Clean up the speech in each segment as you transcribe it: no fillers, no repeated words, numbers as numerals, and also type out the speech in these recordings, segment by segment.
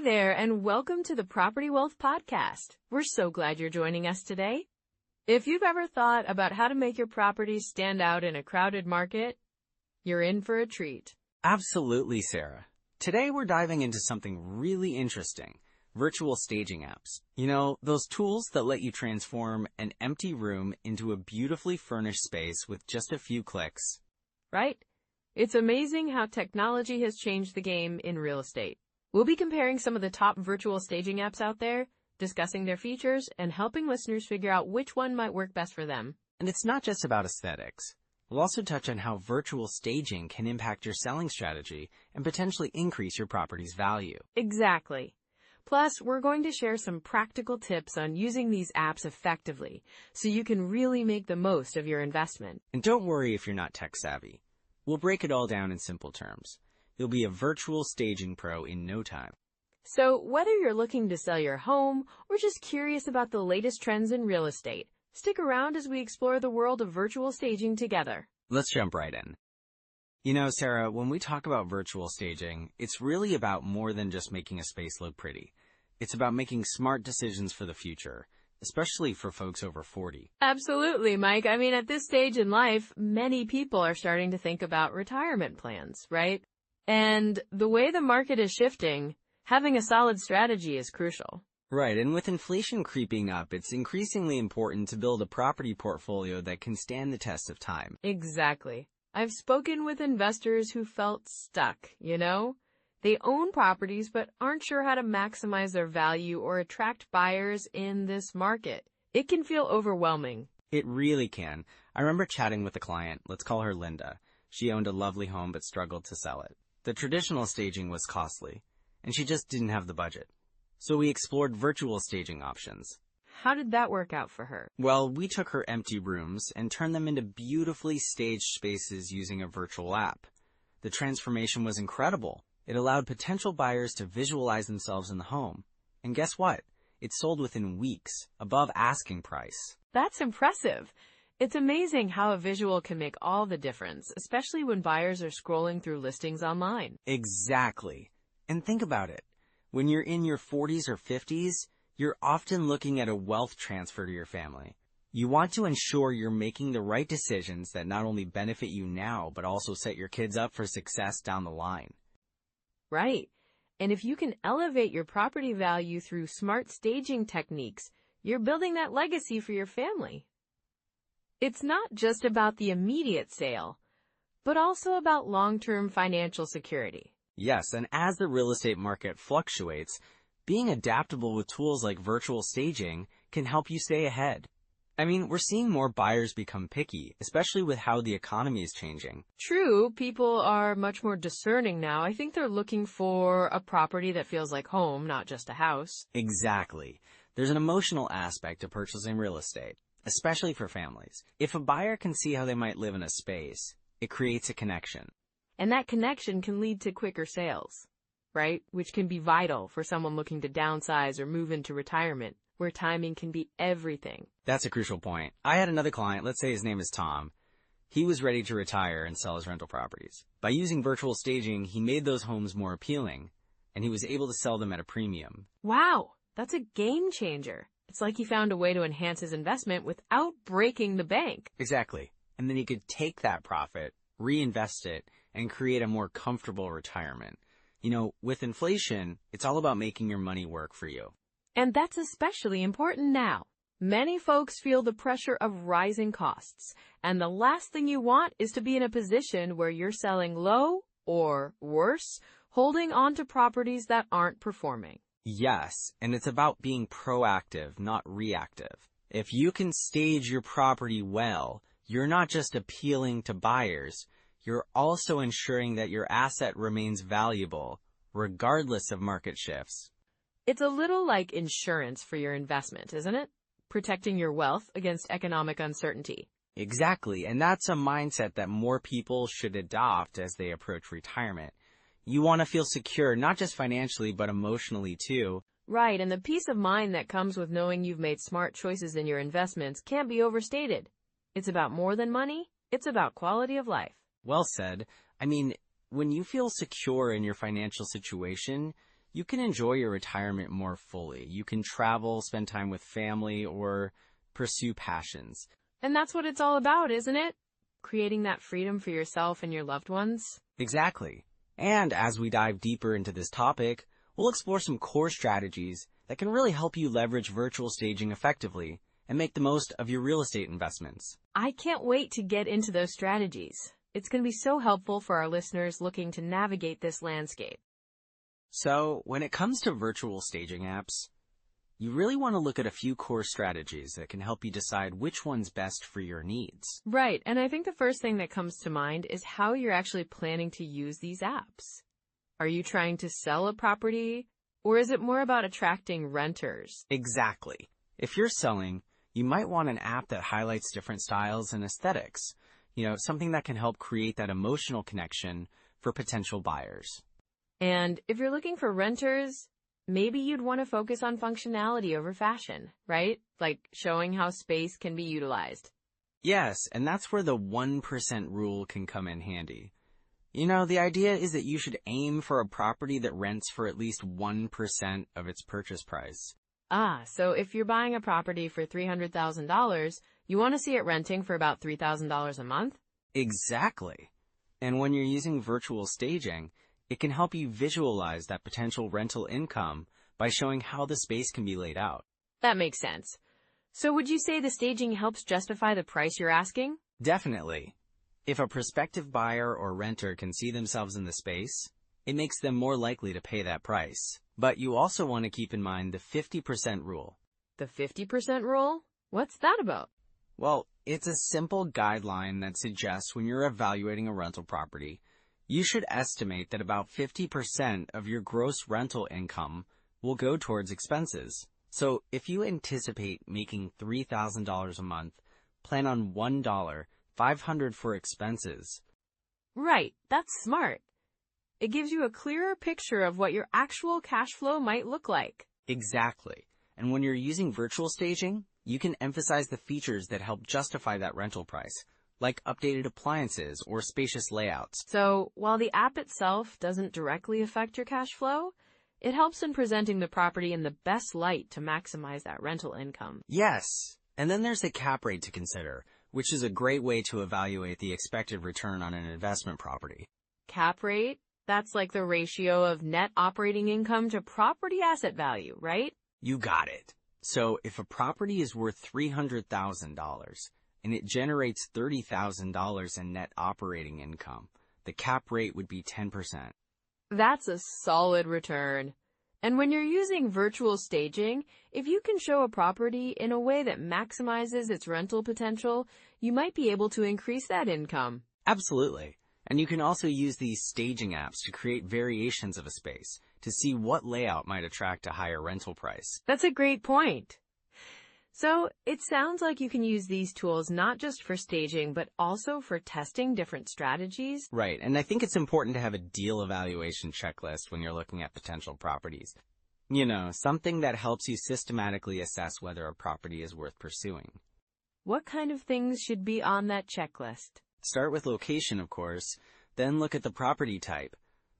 there, and welcome to the Property Wealth Podcast. We're so glad you're joining us today. If you've ever thought about how to make your property stand out in a crowded market, you're in for a treat. Absolutely, Sarah. Today we're diving into something really interesting, virtual staging apps. You know, those tools that let you transform an empty room into a beautifully furnished space with just a few clicks. Right? It's amazing how technology has changed the game in real estate. We'll be comparing some of the top virtual staging apps out there, discussing their features, and helping listeners figure out which one might work best for them. And it's not just about aesthetics. We'll also touch on how virtual staging can impact your selling strategy and potentially increase your property's value. Exactly. Plus, we're going to share some practical tips on using these apps effectively, so you can really make the most of your investment. And don't worry if you're not tech savvy. We'll break it all down in simple terms. You'll be a virtual staging pro in no time. So, whether you're looking to sell your home or just curious about the latest trends in real estate, stick around as we explore the world of virtual staging together. Let's jump right in. You know, Sarah, when we talk about virtual staging, it's really about more than just making a space look pretty. It's about making smart decisions for the future, especially for folks over 40. Absolutely, Mike. I mean, at this stage in life, many people are starting to think about retirement plans, right? And the way the market is shifting, having a solid strategy is crucial. Right, and with inflation creeping up, it's increasingly important to build a property portfolio that can stand the test of time. Exactly. I've spoken with investors who felt stuck, you know? They own properties but aren't sure how to maximize their value or attract buyers in this market. It can feel overwhelming. It really can. I remember chatting with a client, let's call her Linda. She owned a lovely home but struggled to sell it. The traditional staging was costly, and she just didn't have the budget. So we explored virtual staging options. How did that work out for her? Well, we took her empty rooms and turned them into beautifully staged spaces using a virtual app. The transformation was incredible. It allowed potential buyers to visualize themselves in the home. And guess what? It sold within weeks, above asking price. That's impressive. It's amazing how a visual can make all the difference, especially when buyers are scrolling through listings online. Exactly. And think about it. When you're in your 40s or 50s, you're often looking at a wealth transfer to your family. You want to ensure you're making the right decisions that not only benefit you now, but also set your kids up for success down the line. Right. And if you can elevate your property value through smart staging techniques, you're building that legacy for your family. It's not just about the immediate sale, but also about long-term financial security. Yes, and as the real estate market fluctuates, being adaptable with tools like virtual staging can help you stay ahead. I mean, we're seeing more buyers become picky, especially with how the economy is changing. True, people are much more discerning now. I think they're looking for a property that feels like home, not just a house. Exactly. There's an emotional aspect to purchasing real estate, especially for families. If a buyer can see how they might live in a space, it creates a connection. And that connection can lead to quicker sales, right? Which can be vital for someone looking to downsize or move into retirement, where timing can be everything. That's a crucial point. I had another client, let's say his name is Tom. He was ready to retire and sell his rental properties. By using virtual staging, he made those homes more appealing, and he was able to sell them at a premium. Wow, that's a game changer. It's like he found a way to enhance his investment without breaking the bank. Exactly. And then he could take that profit, reinvest it, and create a more comfortable retirement. You know, with inflation, it's all about making your money work for you. And that's especially important now. Many folks feel the pressure of rising costs, and the last thing you want is to be in a position where you're selling low or, worse, holding on to properties that aren't performing. Yes, and it's about being proactive, not reactive. If you can stage your property well, you're not just appealing to buyers, you're also ensuring that your asset remains valuable, regardless of market shifts. It's a little like insurance for your investment, isn't it? Protecting your wealth against economic uncertainty. Exactly, and that's a mindset that more people should adopt as they approach retirement. You want to feel secure, not just financially, but emotionally too. Right, and the peace of mind that comes with knowing you've made smart choices in your investments can't be overstated. It's about more than money, it's about quality of life. Well said. I mean, when you feel secure in your financial situation, you can enjoy your retirement more fully. You can travel, spend time with family, or pursue passions. And that's what it's all about, isn't it? Creating that freedom for yourself and your loved ones. Exactly. And as we dive deeper into this topic, we'll explore some core strategies that can really help you leverage virtual staging effectively and make the most of your real estate investments. I can't wait to get into those strategies. It's going to be so helpful for our listeners looking to navigate this landscape. So, when it comes to virtual staging apps, you really want to look at a few core strategies that can help you decide which one's best for your needs. Right, and I think the first thing that comes to mind is how you're actually planning to use these apps. Are you trying to sell a property, or is it more about attracting renters? Exactly. If you're selling, you might want an app that highlights different styles and aesthetics. Something that can help create that emotional connection for potential buyers. And if you're looking for renters, maybe you'd want to focus on functionality over fashion, right? Like showing how space can be utilized. Yes, and that's where the 1% rule can come in handy. The idea is that you should aim for a property that rents for at least 1% of its purchase price. So if you're buying a property for $300,000, you want to see it renting for about $3,000 a month? Exactly. And when you're using virtual staging, it can help you visualize that potential rental income by showing how the space can be laid out. That makes sense. So would you say the staging helps justify the price you're asking? Definitely. If a prospective buyer or renter can see themselves in the space, it makes them more likely to pay that price. But you also want to keep in mind the 50% rule. The 50% rule? What's that about? Well, it's a simple guideline that suggests when you're evaluating a rental property, you should estimate that about 50% of your gross rental income will go towards expenses. So if you anticipate making $3,000 a month, plan on $1, $500 for expenses. Right, that's smart. It gives you a clearer picture of what your actual cash flow might look like. Exactly. And when you're using virtual staging, you can emphasize the features that help justify that rental price, like updated appliances or spacious layouts. So, while the app itself doesn't directly affect your cash flow, it helps in presenting the property in the best light to maximize that rental income. Yes. And then there's the cap rate to consider, which is a great way to evaluate the expected return on an investment property. Cap rate? That's like the ratio of net operating income to property asset value, right? You got it. So if a property is worth $300,000 and it generates $30,000 in net operating income, the cap rate would be 10%. That's a solid return. And when you're using virtual staging, if you can show a property in a way that maximizes its rental potential, you might be able to increase that income. Absolutely. And you can also use these staging apps to create variations of a space to see what layout might attract a higher rental price. That's a great point. So it sounds like you can use these tools not just for staging, but also for testing different strategies. Right, and I think it's important to have a deal evaluation checklist when you're looking at potential properties. Something that helps you systematically assess whether a property is worth pursuing. What kind of things should be on that checklist? Start with location, of course, then look at the property type.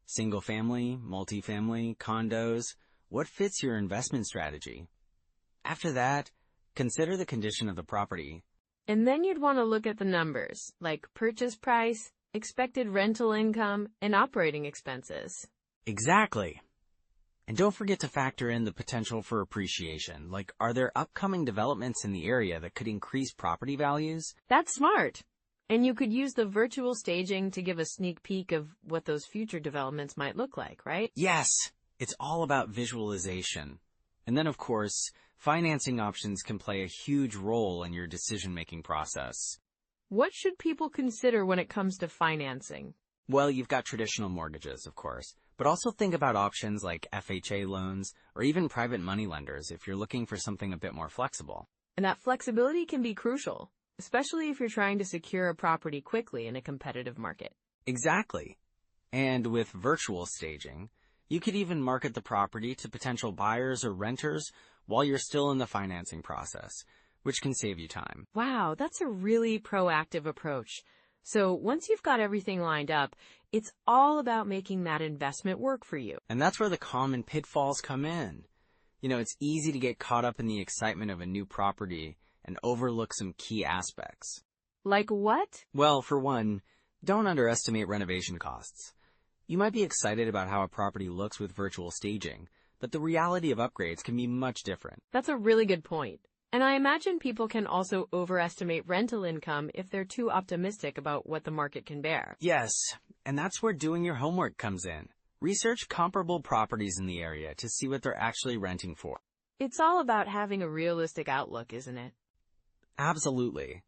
Single family, multifamily, condos, what fits your investment strategy? After that, consider the condition of the property. And then you'd want to look at the numbers, like purchase price, expected rental income, and operating expenses. Exactly. And don't forget to factor in the potential for appreciation, like are there upcoming developments in the area that could increase property values? That's smart. And you could use the virtual staging to give a sneak peek of what those future developments might look like, right? Yes, it's all about visualization. And then, of course, financing options can play a huge role in your decision-making process. What should people consider when it comes to financing? Well, you've got traditional mortgages, of course, but also think about options like FHA loans or even private money lenders if you're looking for something a bit more flexible. And that flexibility can be crucial, especially if you're trying to secure a property quickly in a competitive market. Exactly. And with virtual staging, you could even market the property to potential buyers or renters while you're still in the financing process, which can save you time. Wow, that's a really proactive approach. So once you've got everything lined up, it's all about making that investment work for you. And that's where the common pitfalls come in. It's easy to get caught up in the excitement of a new property and overlook some key aspects. Like what? Well, for one, don't underestimate renovation costs. You might be excited about how a property looks with virtual staging, but the reality of upgrades can be much different. That's a really good point. And I imagine people can also overestimate rental income if they're too optimistic about what the market can bear. Yes, and that's where doing your homework comes in. Research comparable properties in the area to see what they're actually renting for. It's all about having a realistic outlook, isn't it? Absolutely.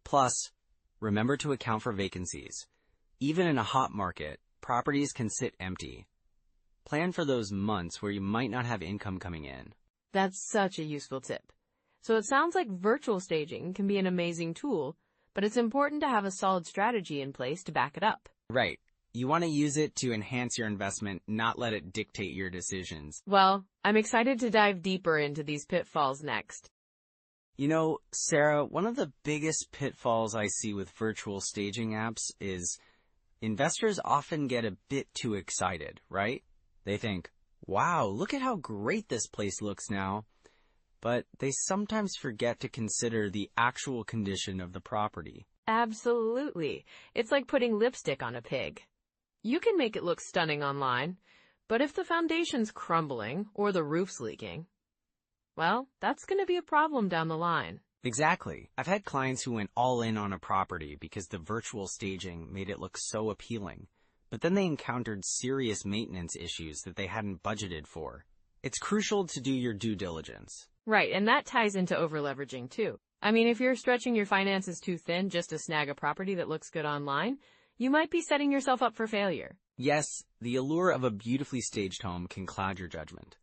Plus, remember to account for vacancies. Even in a hot market, properties can sit empty. Plan for those months where you might not have income coming in. That's such a useful tip. So it sounds like virtual staging can be an amazing tool, but it's important to have a solid strategy in place to back it up. Right. You want to use it to enhance your investment, not let it dictate your decisions. Well, I'm excited to dive deeper into these pitfalls next. Sarah, one of the biggest pitfalls I see with virtual staging apps is investors often get a bit too excited, right? They think, wow, look at how great this place looks now. But they sometimes forget to consider the actual condition of the property. Absolutely. It's like putting lipstick on a pig. You can make it look stunning online, but if the foundation's crumbling or the roof's leaking, well, that's going to be a problem down the line. Exactly. I've had clients who went all in on a property because the virtual staging made it look so appealing, but then they encountered serious maintenance issues that they hadn't budgeted for. It's crucial to do your due diligence. Right, and that ties into over-leveraging too. I mean, if you're stretching your finances too thin just to snag a property that looks good online, you might be setting yourself up for failure. Yes, the allure of a beautifully staged home can cloud your judgment.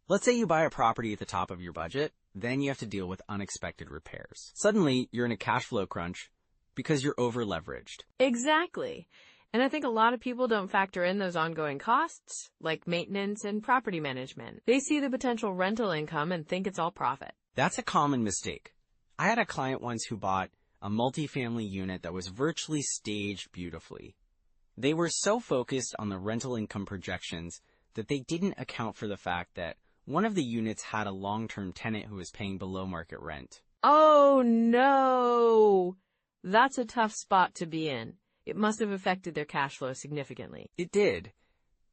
Let's say you buy a property at the top of your budget, then you have to deal with unexpected repairs. Suddenly, you're in a cash flow crunch because you're over-leveraged. Exactly. And I think a lot of people don't factor in those ongoing costs, like maintenance and property management. They see the potential rental income and think it's all profit. That's a common mistake. I had a client once who bought a multifamily unit that was virtually staged beautifully. They were so focused on the rental income projections that they didn't account for the fact that one of the units had a long-term tenant who was paying below market rent. Oh no! That's a tough spot to be in. It must have affected their cash flow significantly. It did.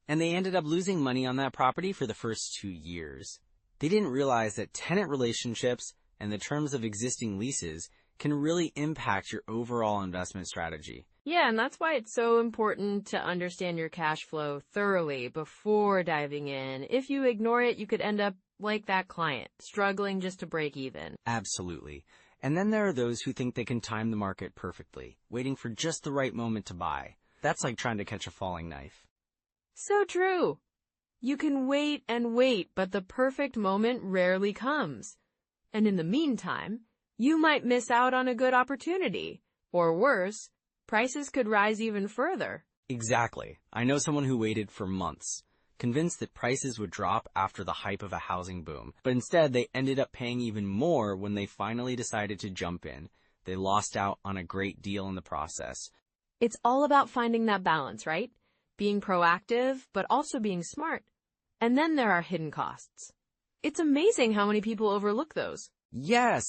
And they ended up losing money on that property for the first 2 years. They didn't realize that tenant relationships and the terms of existing leases can really impact your overall investment strategy. Yeah, and that's why it's so important to understand your cash flow thoroughly before diving in. If you ignore it, you could end up like that client, struggling just to break even. Absolutely. And then there are those who think they can time the market perfectly, waiting for just the right moment to buy. That's like trying to catch a falling knife. So true. You can wait and wait, but the perfect moment rarely comes. And in the meantime, you might miss out on a good opportunity. Or worse, prices could rise even further. Exactly. I know someone who waited for months, convinced that prices would drop after the hype of a housing boom. But instead, they ended up paying even more when they finally decided to jump in. They lost out on a great deal in the process. It's all about finding that balance, right? Being proactive, but also being smart. And then there are hidden costs. It's amazing how many people overlook those. Yes!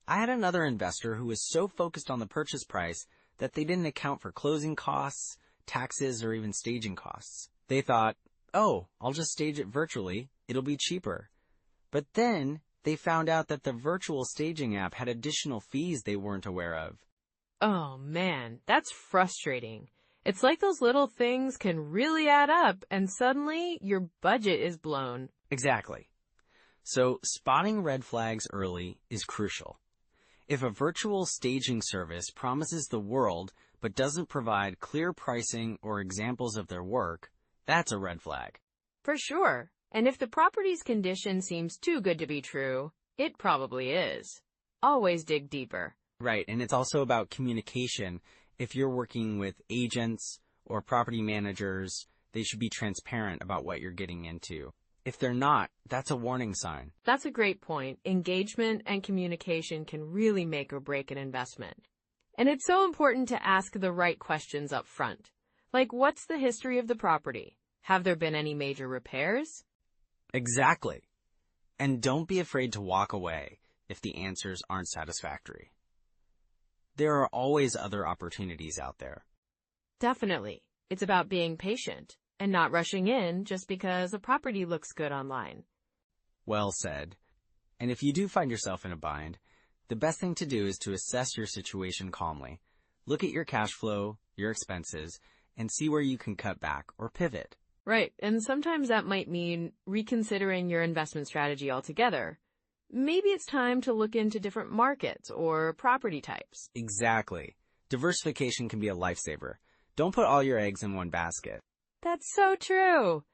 I had another investor who was so focused on the purchase price that they didn't account for closing costs, taxes, or even staging costs. They thought, oh, I'll just stage it virtually. It'll be cheaper. But then they found out that the virtual staging app had additional fees they weren't aware of. Oh man, that's frustrating. It's like those little things can really add up and suddenly your budget is blown. Exactly. So spotting red flags early is crucial. If a virtual staging service promises the world but doesn't provide clear pricing or examples of their work, that's a red flag. For sure. And if the property's condition seems too good to be true, it probably is. Always dig deeper. Right, and it's also about communication. If you're working with agents or property managers, they should be transparent about what you're getting into. If they're not, that's a warning sign. That's a great point. Engagement and communication can really make or break an investment. And it's so important to ask the right questions up front. Like, what's the history of the property? Have there been any major repairs? Exactly. And don't be afraid to walk away if the answers aren't satisfactory. There are always other opportunities out there. Definitely. It's about being patient and not rushing in just because a property looks good online. Well said. And if you do find yourself in a bind, the best thing to do is to assess your situation calmly. Look at your cash flow, your expenses, and see where you can cut back or pivot. Right, and sometimes that might mean reconsidering your investment strategy altogether. Maybe it's time to look into different markets or property types. Exactly. Diversification can be a lifesaver. Don't put all your eggs in one basket. That's so true.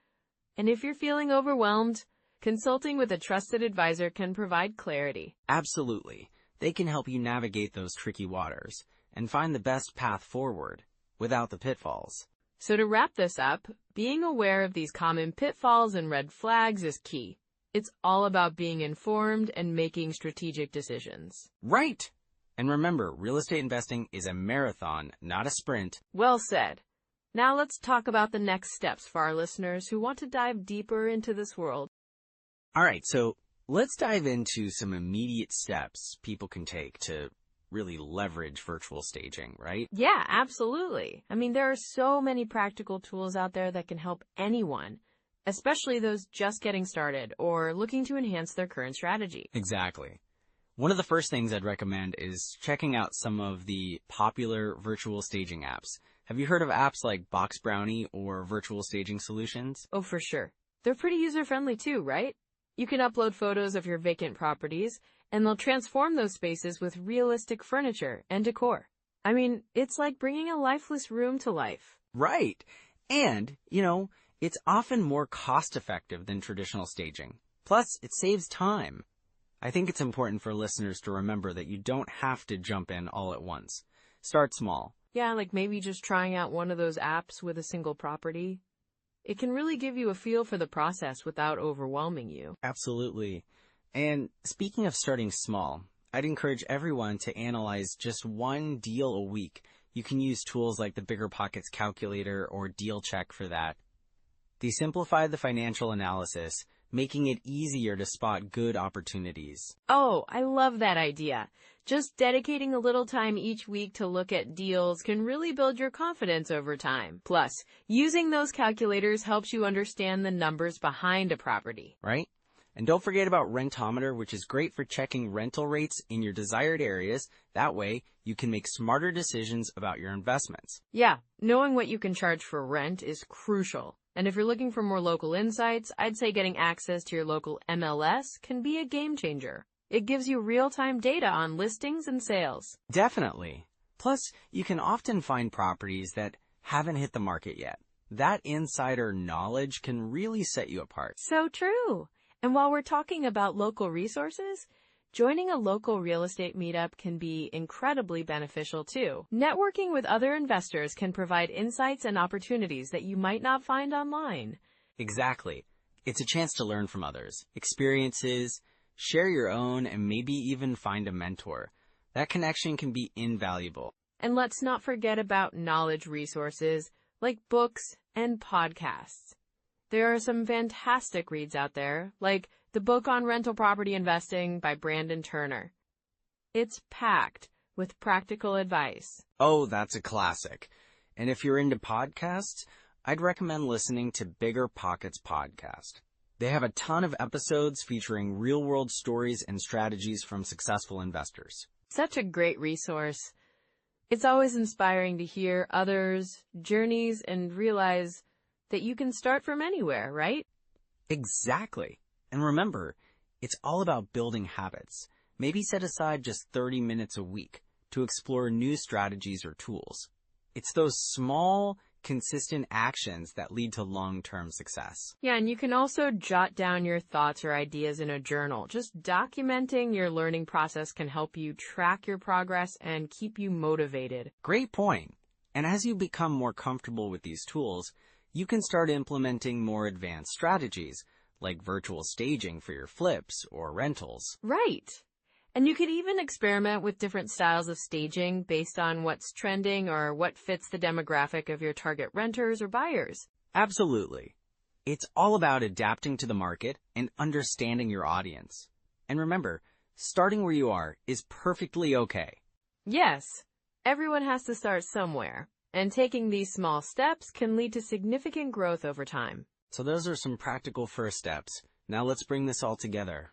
And if you're feeling overwhelmed, consulting with a trusted advisor can provide clarity. Absolutely. They can help you navigate those tricky waters and find the best path forward without the pitfalls. So to wrap this up, being aware of these common pitfalls and red flags is key. It's all about being informed and making strategic decisions. Right. And remember, real estate investing is a marathon, not a sprint. Well said. Now let's talk about the next steps for our listeners who want to dive deeper into this world. All right, so let's dive into some immediate steps people can take to really leverage virtual staging, right? Yeah, absolutely. I mean, there are so many practical tools out there that can help anyone, especially those just getting started or looking to enhance their current strategy. Exactly. One of the first things I'd recommend is checking out some of the popular virtual staging apps. Have you heard of apps like Box Brownie or Virtual Staging Solutions? Oh, for sure. They're pretty user-friendly too, right? You can upload photos of your vacant properties, and they'll transform those spaces with realistic furniture and decor. I mean, it's like bringing a lifeless room to life. Right. And, it's often more cost-effective than traditional staging. Plus, it saves time. I think it's important for listeners to remember that you don't have to jump in all at once. Start small. Yeah, like maybe just trying out one of those apps with a single property. It can really give you a feel for the process without overwhelming you. Absolutely. And speaking of starting small, I'd encourage everyone to analyze just one deal a week. You can use tools like the BiggerPockets calculator or Deal Check for that. They simplify the financial analysis, making it easier to spot good opportunities. Oh, I love that idea. Just dedicating a little time each week to look at deals can really build your confidence over time. Plus, using those calculators helps you understand the numbers behind a property. Right? And don't forget about Rentometer, which is great for checking rental rates in your desired areas. That way, you can make smarter decisions about your investments. Yeah, knowing what you can charge for rent is crucial. And if you're looking for more local insights, I'd say getting access to your local MLS can be a game changer. It gives you real-time data on listings and sales. Definitely. Plus, you can often find properties that haven't hit the market yet. That insider knowledge can really set you apart. So true. And while we're talking about local resources, joining a local real estate meetup can be incredibly beneficial too. Networking with other investors can provide insights and opportunities that you might not find online. Exactly. It's a chance to learn from others, experiences, share your own, and maybe even find a mentor. That connection can be invaluable. And let's not forget about knowledge resources like books and podcasts. There are some fantastic reads out there, like the book on rental property investing by Brandon Turner. It's packed with practical advice. Oh, that's a classic. And if you're into podcasts, I'd recommend listening to BiggerPockets podcast. They have a ton of episodes featuring real-world stories and strategies from successful investors. Such a great resource. It's always inspiring to hear others' journeys and realize that you can start from anywhere, right? Exactly. And remember, it's all about building habits. Maybe set aside just 30 minutes a week to explore new strategies or tools. It's those small, consistent actions that lead to long-term success. Yeah, and you can also jot down your thoughts or ideas in a journal. Just documenting your learning process can help you track your progress and keep you motivated. Great point. And as you become more comfortable with these tools, you can start implementing more advanced strategies, like virtual staging for your flips or rentals. Right. And you could even experiment with different styles of staging based on what's trending or what fits the demographic of your target renters or buyers. Absolutely. It's all about adapting to the market and understanding your audience. And remember, starting where you are is perfectly okay. Yes, everyone has to start somewhere, and taking these small steps can lead to significant growth over time. So those are some practical first steps. Now let's bring this all together.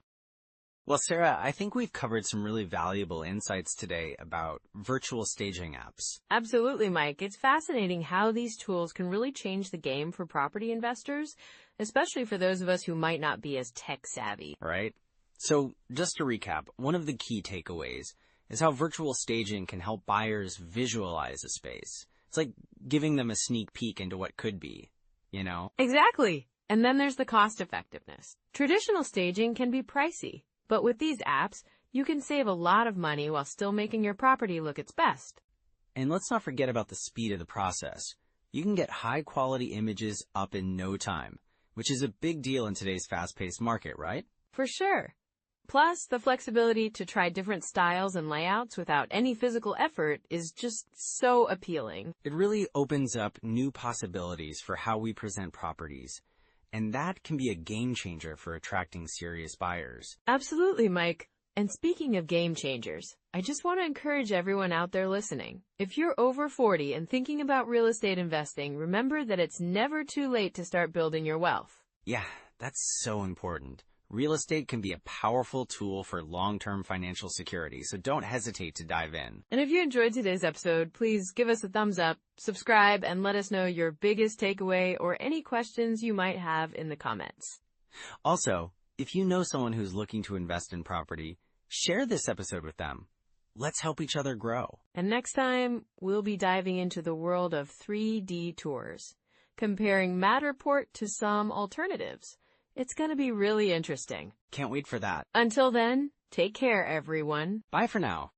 Well, Sarah, I think we've covered some really valuable insights today about virtual staging apps. Absolutely, Mike. It's fascinating how these tools can really change the game for property investors, especially for those of us who might not be as tech savvy. Right? So just to recap, one of the key takeaways is how virtual staging can help buyers visualize a space. It's like giving them a sneak peek into what could be, you know? Exactly. And then there's the cost effectiveness. Traditional staging can be pricey, but with these apps, you can save a lot of money while still making your property look its best. And let's not forget about the speed of the process. You can get high-quality images up in no time, which is a big deal in today's fast-paced market, right? For sure. Plus, the flexibility to try different styles and layouts without any physical effort is just so appealing. It really opens up new possibilities for how we present properties. And that can be a game changer for attracting serious buyers. Absolutely, Mike. And speaking of game changers, I just want to encourage everyone out there listening. If you're over 40 and thinking about real estate investing, remember that it's never too late to start building your wealth. Yeah, that's so important. Real estate can be a powerful tool for long-term financial security, so don't hesitate to dive in. And if you enjoyed today's episode, please give us a thumbs up, subscribe, and let us know your biggest takeaway or any questions you might have in the comments. Also, if you know someone who's looking to invest in property, share this episode with them. Let's help each other grow. And next time, we'll be diving into the world of 3D tours, comparing Matterport to some alternatives. It's going to be really interesting. Can't wait for that. Until then, take care, everyone. Bye for now.